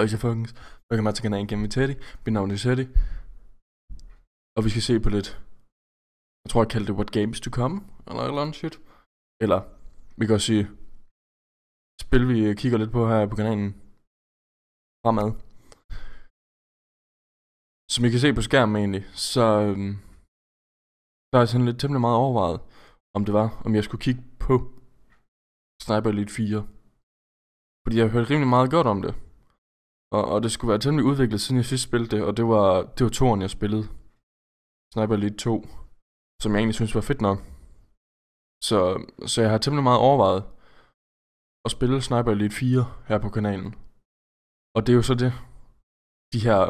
Halløj, folkens. Velkommen til kanalen gennem Teddy. Mit navn er Teddy. Og vi skal se på lidt, jeg tror jeg kaldte det What Games to Come, eller et eller andet shit. Eller, vi kan også sige, spil vi kigger lidt på her på kanalen fremad. Som I kan se på skærmen egentlig, så der er sådan lidt temmelig meget overvejet, om jeg skulle kigge på Sniper Elite 4. Fordi jeg har hørt rimelig meget godt om det. Og det skulle være temmelig udviklet, siden jeg sidst spillede det, og det var toeren, jeg spillede. Sniper Elite 2, som jeg egentlig synes var fedt nok. Så jeg har temmelig meget overvejet at spille Sniper Elite 4 her på kanalen. Og det er jo så det, de her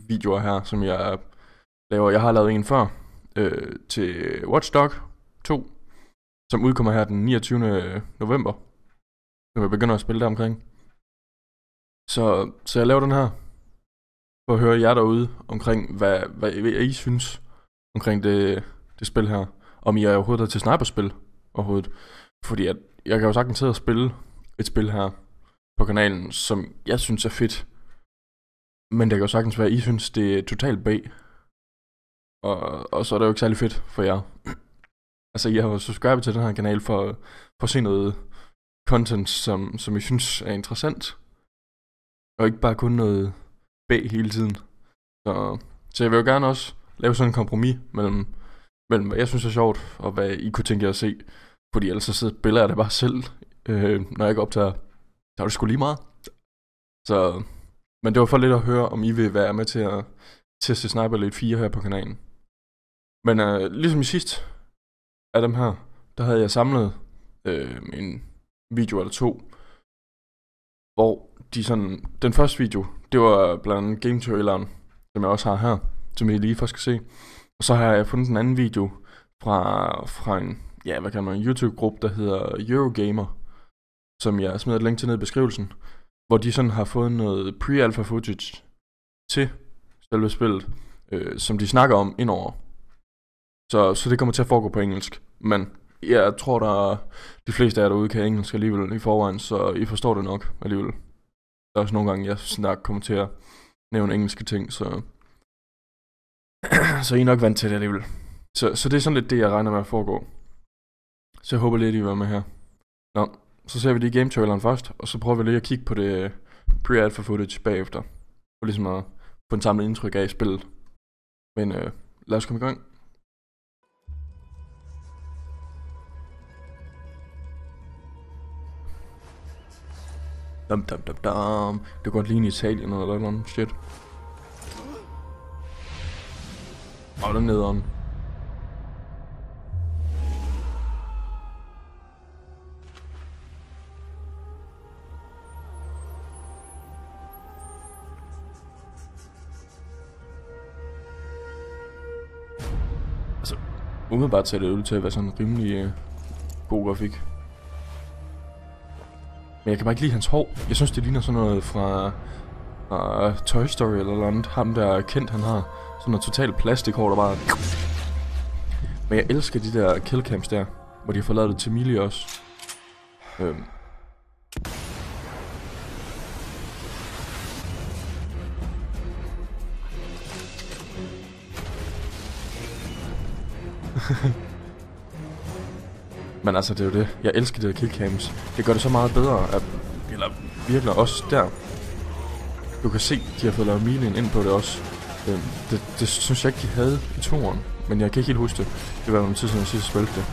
videoer her, som jeg laver. Jeg har lavet en før til Watch Dogs 2, som udkommer her den 29. november. Når jeg begynder at spille der omkring. Så jeg laver den her for at høre jer derude omkring, hvad I synes omkring det spil her. Om I er overhovedet til sniperspil overhovedet. Fordi jeg kan jo sagtens sidde og spille et spil her på kanalen, som jeg synes er fedt. Men det kan jo sagtens være, at I synes, det er totalt bag. Og så er det jo ikke særlig fedt for jer. Altså, jeg har jo subscribet til den her kanal for at se noget content, som I synes er interessant. Og ikke bare kun noget bag hele tiden. Så jeg vil jo gerne også lave sådan en kompromis mellem hvad jeg synes er sjovt, og hvad I kunne tænke jer at se. Fordi ellers så spiller jeg det bare selv, når jeg ikke optager. Der er det sgu lige meget. Men det var for lidt at høre, om I vil være med til at teste Sniper Elite 4 her på kanalen. Men ligesom i sidst af dem her, der havde jeg samlet en video eller to, hvor den første video, det var blandt andet game traileren, som jeg også har her, som I lige først skal se. Og så har jeg fundet en anden video fra en, en YouTube-gruppe, der hedder Eurogamer, som jeg smider et link til ned i beskrivelsen, hvor de sådan har fået noget pre-alpha footage til selve spillet, som de snakker om indover. Så det kommer til at foregå på engelsk, men jeg tror, de fleste af jer derude kan engelsk alligevel i forvejen, så I forstår det nok alligevel. Der er også nogle gange, jeg kommer til at nævne engelske ting, så I er nok vant til det alligevel. Så det er sådan lidt det, jeg regner med at foregå. Så jeg håber lidt, I var med her. Nå, så ser vi lige game traileren først, og så prøver vi lige at kigge på det pre-alpha footage bagefter. For ligesom at få en samlet indtryk af spillet. Men lad os komme i gang. Det kan godt ligne Italien eller noget shit. Og den nederen. Altså, umiddelbart ser det ud til at være sådan en rimelig god grafik. Men jeg kan bare ikke lide hans hår. Jeg synes, det ligner sådan noget fra Toy Story eller noget. Ham der kendt, han har sådan noget totalt plastikhår, der bare... Men jeg elsker de der killcams der, hvor de har fået lavet det til Mili også. Men altså, det er jo det. Jeg elsker de der killcams. Det gør det så meget bedre, eller virkelig også der. Du kan se, de har fået lavet milen ind på det også. Det synes jeg ikke, de havde i toeren. Men jeg kan ikke helt huske det. Det var nogle tid siden, jeg sidst spillede det.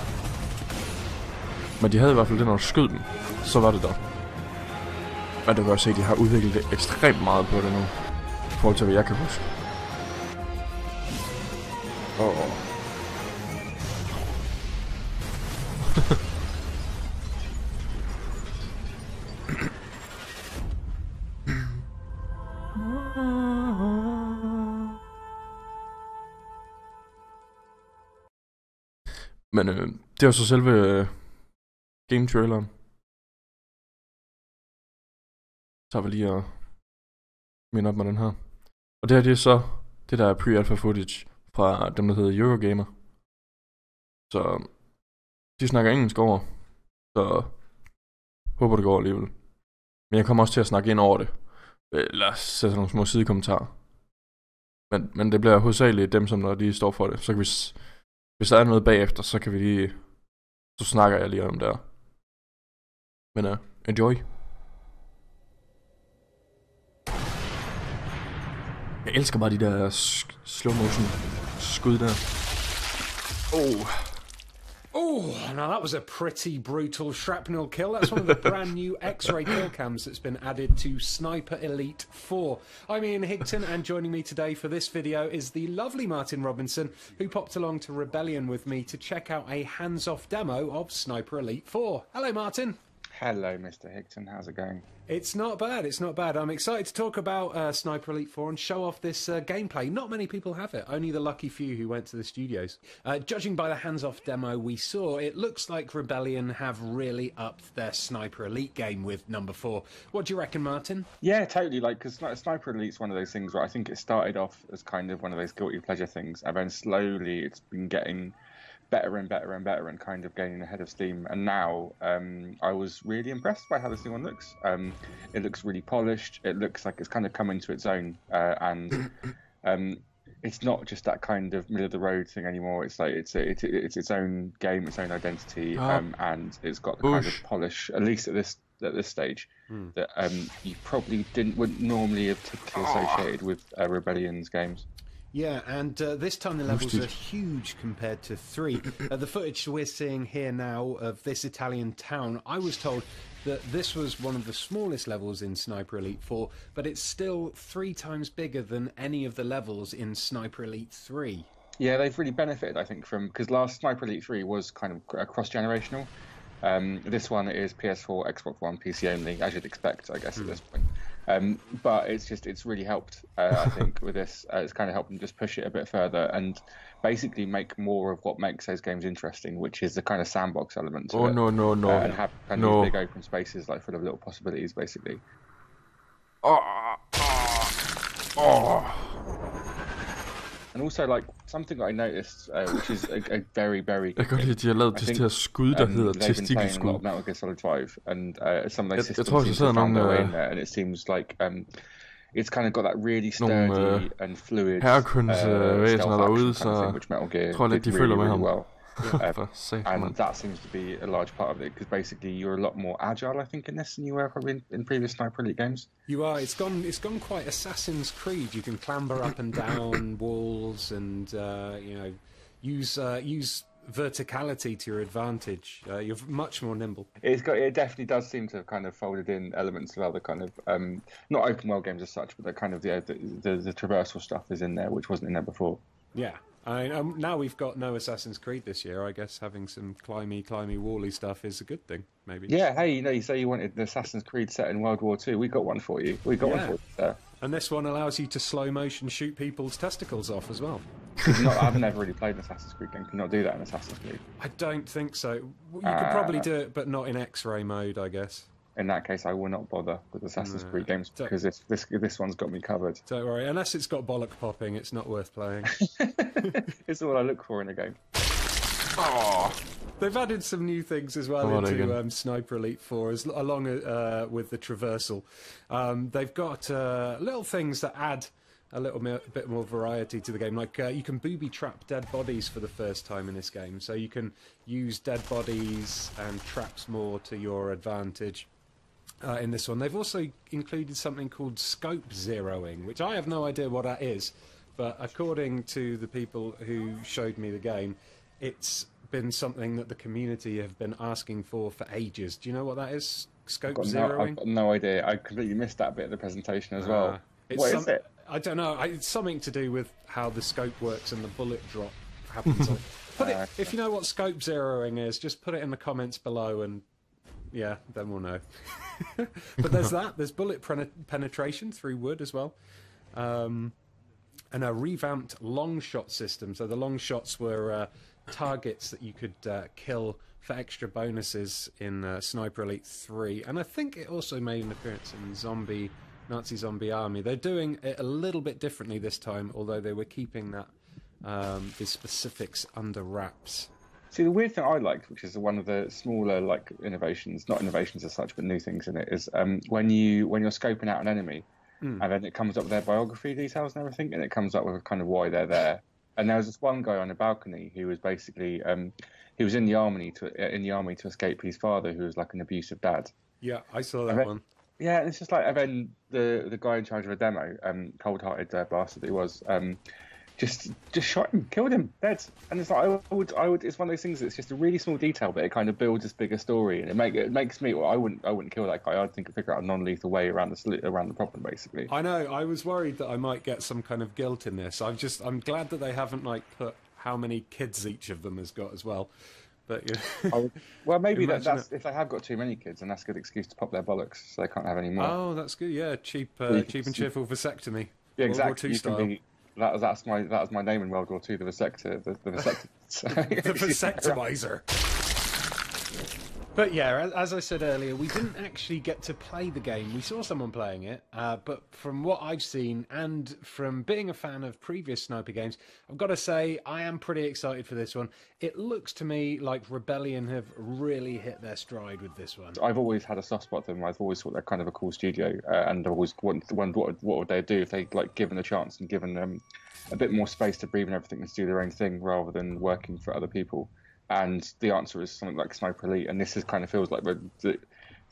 Men de havde i hvert fald det, når du skød dem. Så var det der. Men du kan også se, at de har udviklet det ekstremt meget på det nu. I forhold til, hvad jeg kan huske. Men det er jo så selve game traileren. Så har vi lige at minde op med den her. Og det her, det er så det der er pre-alpha footage fra dem, der hedder Eurogamer. Så de snakker engelsk over. Så håber det går alligevel. Men jeg kommer også til at snakke ind over det. Eller sætte nogle små sidekommentarer. Men det bliver hovedsageligt dem, som når de står for det. Så kan hvis der er noget bagefter, så kan vi lige... Så snakker jeg lige om det. Men enjoy. Jeg elsker bare de der slow motion skud der. Oh, now that was a pretty brutal shrapnel kill. That's one of the brand new X-ray kill cams that's been added to Sniper Elite 4. I'm Ian Higton, and joining me today for this video is the lovely Martin Robinson, who popped along to Rebellion with me to check out a hands-off demo of Sniper Elite 4. Hello, Martin. Hello, Mr. Higton. How's it going? It's not bad, it's not bad. I'm excited to talk about Sniper Elite 4 and show off this gameplay. Not many people have it, only the lucky few who went to the studios. Judging by the hands-off demo we saw, it looks like Rebellion have really upped their Sniper Elite game with number 4. What do you reckon, Martin? Yeah, totally. Like, because Sniper Elite's one of those things where I think it started off as kind of one of those guilty pleasure things, and then slowly it's been getting better and better and better and kind of gaining ahead of steam. And now I was really impressed by how this new one looks. It looks really polished. It looks like it's kind of come into its own, and it's not just that kind of middle of the road thing anymore. It's like it's its own game, its own identity, and it's got the kind of polish, at least at this stage, that you probably wouldn't normally have typically associated with Rebellion's games. Yeah, and this time the levels are huge compared to 3. The footage we're seeing here now of this Italian town, I was told that this was one of the smallest levels in Sniper Elite 4, but it's still 3 times bigger than any of the levels in Sniper Elite 3. Yeah, they've really benefited, I think, from... Because last Sniper Elite 3 was kind of cross-generational. This one is PS4, Xbox One, PC only, as you'd expect, I guess, at this point. But it's really helped, I think, with this. It's kind of helped them just push it a bit further and basically make more of what makes those games interesting, which is the kind of sandbox element to it. No. And have kind of these big open spaces, like, full of little possibilities, basically. And also, like, something that I noticed, which is a very, very... Jeg kan godt lide, at de har lavet det her skud, der hedder testikelskud. Metal Gear Solid 5, and some of those systems seem to have found their way in there, and it seems like it's kind of got that really sturdy and fluid herrekundsvæsener derude, så which Metal Gear tror jeg lidt, de did følger med really ham. well. And that seems to be a large part of it, because basically you're a lot more agile, I think, in this than you were probably in previous Sniper Elite games. You are. It's gone quite Assassin's Creed. You can clamber up and down walls, and use verticality to your advantage. You're much more nimble. It definitely does seem to have kind of folded in elements of other kind of not open world games as such, but the kind of the traversal stuff is in there, which wasn't in there before. Yeah. Now we've got no Assassin's Creed this year. I guess having some climby, wally stuff is a good thing, maybe. Yeah, hey, you say you wanted an Assassin's Creed set in World War II. We got one for you. We got one for you there. And this one allows you to slow motion shoot people's testicles off as well. I've never really played an Assassin's Creed game. Can you not do that in Assassin's Creed? I don't think so. You could probably do it, but not in X-ray mode, I guess. In that case, I will not bother with Assassin's Creed games, because this one's got me covered. Don't worry, unless it's got bollock popping, it's not worth playing. It's all I look for in a game. They've added some new things as well into Sniper Elite 4, along with the traversal. They've got little things that add a bit more variety to the game. Like you can booby trap dead bodies for the first time in this game, so you can use dead bodies and traps more to your advantage. In this one, they've also included something called scope zeroing, which I have no idea what that is, but according to the people who showed me the game, it's been something that the community have been asking for ages. Do you know what that is? Scope zeroing? I've got no idea. I completely missed that bit of the presentation as well. What is it? I don't know. It's something to do with how the scope works and the bullet drop happens. If you know what scope zeroing is, just put it in the comments below, and yeah, then we'll know. But there's that. There's bullet penetration through wood as well. And a revamped long shot system. So the long shots were targets that you could kill for extra bonuses in Sniper Elite 3. And I think it also made an appearance in Nazi Zombie Army. They're doing it a little bit differently this time, although they were keeping that the specifics under wraps. See, the weird thing I liked, which is one of the smaller innovations, not innovations as such, but new things in it, is when you're scoping out an enemy, and then it comes up with their biography details and everything, and it comes up with kind of why they're there. And there was this one guy on a balcony who was basically he was in the army to escape his father, who was like an abusive dad. Yeah, I saw that one. Yeah, and it's just like, and then the guy in charge of a demo, cold-hearted bastard he was, just shot him, killed him, dead. And it's like I would. It's one of those things that's just a really small detail, but it kind of builds this bigger story, and it makes me. Well, I wouldn't kill that guy. I'd figure out a non-lethal way around the problem, basically. I know. I was worried that I might get some kind of guilt in this. I'm glad that they haven't like put how many kids each of them has got as well. But yeah. Well, maybe that's if they have got too many kids, and that's a good excuse to pop their bollocks, so they can't have any more. Oh, that's good. Yeah, cheap and cheerful vasectomy. Yeah, exactly. World War II style. That was my name in World War II, the vasector, the vasector. The vasectomizer. But yeah, as I said earlier, we didn't actually get to play the game. We saw someone playing it, but from what I've seen and from being a fan of previous sniper games, I've got to say I am pretty excited for this one. It looks to me like Rebellion have really hit their stride with this one. I've always had a soft spot for them. I've always thought they're kind of a cool studio, and I've always wondered what would they do if they like given a chance and given them a bit more space to breathe and everything and to do their own thing rather than working for other people. And the answer is something like Sniper Elite, and this kind of feels like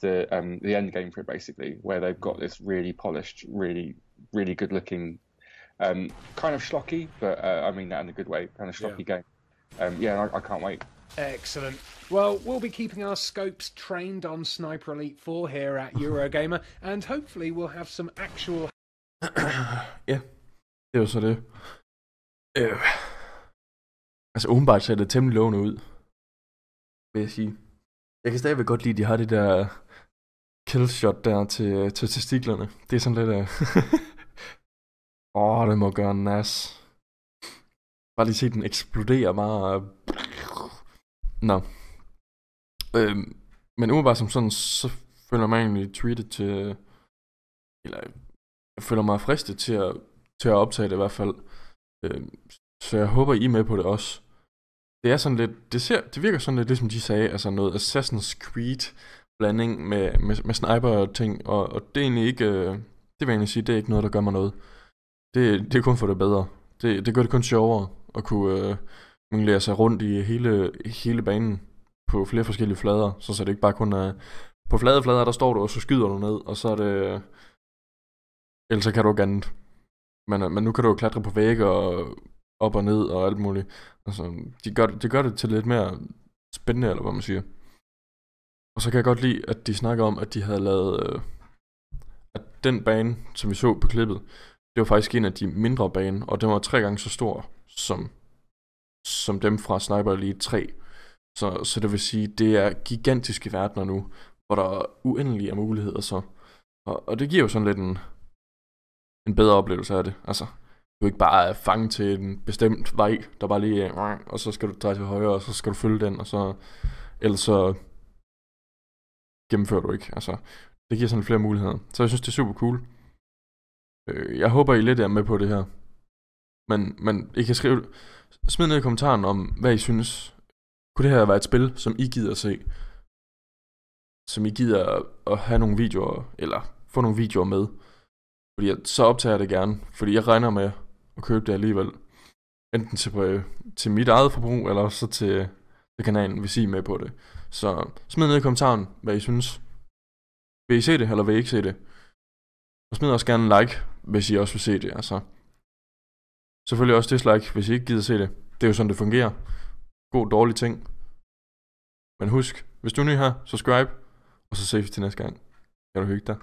the end game for it, basically, where they've got this really polished, really good looking, kind of schlocky, but I mean that in a good way, kind of schlocky game. I can't wait. Excellent. Well, we'll be keeping our scopes trained on Sniper Elite 4 here at Eurogamer, and hopefully we'll have some actual... Ja, det er jo så det. Altså umiddelbart ser det temmelig lovende ud, vil jeg sige. Jeg kan stadigvæk godt lide, at de har det der killshot der til testiklerne. Det er sådan lidt af... det må gøre en nas. Bare lige se den eksplodere bare. Nå. Men umiddelbart som sådan, så føler mig egentlig tweetet til... Eller jeg føler mig fristet til at optage det i hvert fald. Så jeg håber, I er med på det også. Det er sådan lidt, det virker sådan lidt, ligesom de sagde, altså noget Assassin's Creed blanding med sniper ting, og det er egentlig ikke, det vil jeg egentlig sige, det er ikke noget, der gør mig noget. Det er kun for det bedre. Det gør det kun sjovere at kunne minglere sig rundt i hele banen på flere forskellige flader, så det ikke bare kun er på flade flader, der står du, og så skyder du ned, og så er det, ellers så kan du ikke andet. Men nu kan du jo klatre på vægge og op og ned og alt muligt. Altså, de gør det til lidt mere spændende, eller hvad man siger. Og så kan jeg godt lide, at de snakker om, at de havde lavet... at den bane, som vi så på klippet, det var faktisk en af de mindre baner, og den var 3 gange så stor som dem fra Sniper Elite 3. Så det vil sige, det er gigantiske verdener nu, hvor der er uendelige af muligheder så. Og det giver jo sådan lidt en bedre oplevelse af det. Altså, du ikke bare er fanget til en bestemt vej, der bare lige og så skal du dreje til højre, og så skal du følge den, og så ellers så gennemfører du ikke. Altså, det giver sådan flere muligheder. Så jeg synes, det er super cool. Jeg håber, I lidt er med på det her. Men I kan smid ned i kommentaren om, hvad I synes. Kunne det her være et spil, som I gider at se? Som I gider at have nogle videoer, eller få nogle videoer med? Fordi så optager jeg det gerne, fordi jeg regner med at købe det alligevel. Enten til mit eget forbrug, eller så til kanalen, hvis I er med på det. Så smid ned i kommentaren, hvad I synes. Vil I se det, eller vil I ikke se det? Og smid også gerne en like, hvis I også vil se det. Altså. Selvfølgelig også dislike, hvis I ikke gider se det. Det er jo sådan, det fungerer. God, dårlig ting. Men husk, hvis du er ny her, subscribe, og så ses vi til næste gang. Kan du hygge dig?